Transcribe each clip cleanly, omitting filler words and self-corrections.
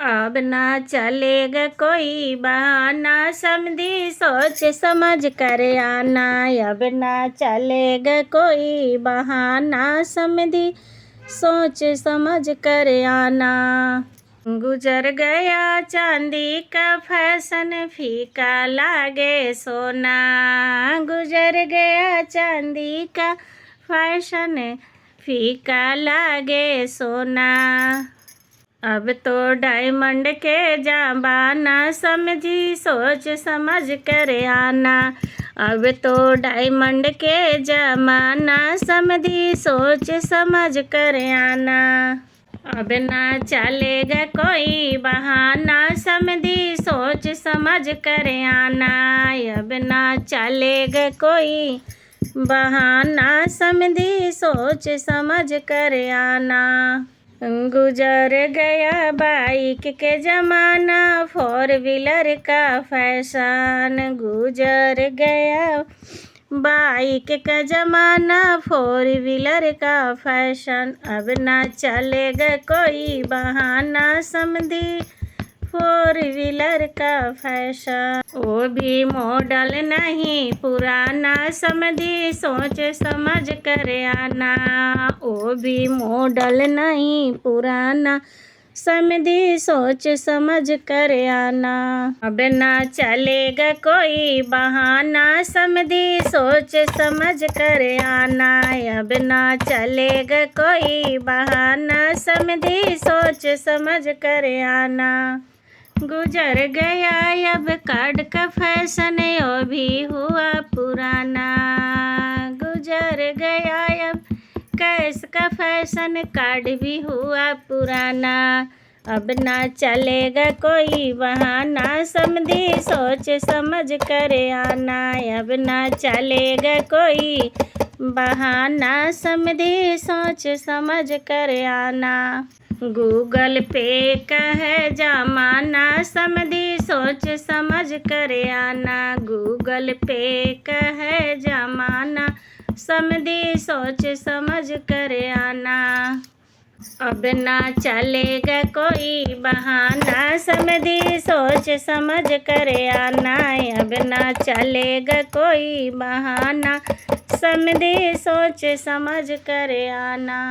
अब ना चलेगा कोई बहाना, समधी सोच समझ कर आना। अब ना चलेगा कोई बहाना, समधी सोच समझ कर आना। गुजर गया चांदी का फैशन, फीका लागे सोना। गुजर गया चांदी का फैशन, फीका लागे सोना। अब तो डायमंड के जमाना, समझी सोच समझ कर आना। अब तो डायमंड के जमाना, समझी सोच समझ कर आना। अब ना चलेगा कोई बहाना, समझी सोच समझ कर आना। अब ना चलेगा कोई बहाना, समझी सोच समझ कर आना। गुजर गया बाइक के ज़माना, फोर व्हीलर का फैशन। गुजर गया बाइक का ज़माना, फोर व्हीलर का फैशन। अब ना चलेगा कोई बहाना, समझी फोर व्हीलर का फैशन। वो भी मॉडल नहीं पुराना, समझी सोच समझ कर आना। वो भी मॉडल नहीं पुराना, समझी सोच समझ कर आना। अब ना चलेगा कोई बहाना, समझी सोच समझ कर आना। अब ना चलेगा कोई बहाना, समझी सोच समझ कर आना। गुजर गया अब कार्ड का फैशन, वो भी हुआ पुराना। गुजर गया अब कैश का फैशन, कार्ड भी हुआ पुराना। अब ना चलेगा कोई बहाना, समझी सोच समझ कर आना। अब ना चलेगा कोई बहाना, समझी सोच समझ कर आना। गूगल पे का है जमाना, समझी सोच समझ कर आना। गूगल पे का है जमाना, समझी सोच समझ कर आना। अब ना चलेगा कोई बहाना, समझी सोच समझ कर आना। अब ना चलेगा कोई बहाना, समझी सोच समझ कर आना।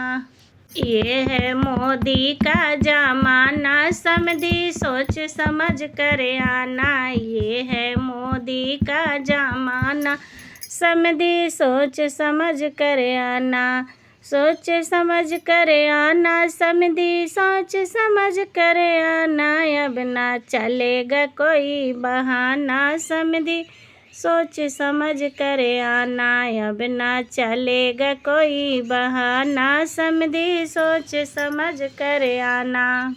ये है मोदी का जमाना, समझी सोच समझ कर आना। ये है मोदी का जमाना, समझी सोच समझ कर आना। सोच समझ कर आना, समझी सोच समझ कर आना। अब ना चलेगा कोई बहाना, समझी सोच समझ कर आना। अब ना चलेगा कोई बहाना, समझी सोच समझ कर आना।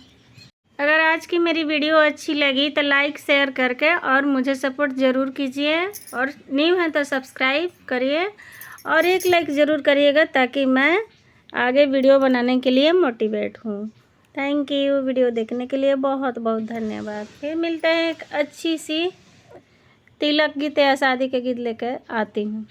अगर आज की मेरी वीडियो अच्छी लगी तो लाइक शेयर करके और मुझे सपोर्ट ज़रूर कीजिए, और न्यू है तो सब्सक्राइब करिए और एक लाइक ज़रूर करिएगा, ताकि मैं आगे वीडियो बनाने के लिए मोटिवेट हूँ। Thank you. वीडियो देखने के लिए बहुत बहुत धन्यवाद। फिर मिलते हैं एक अच्छी सी तिलक गीत या शादी के गीत लेकर आती हूँ।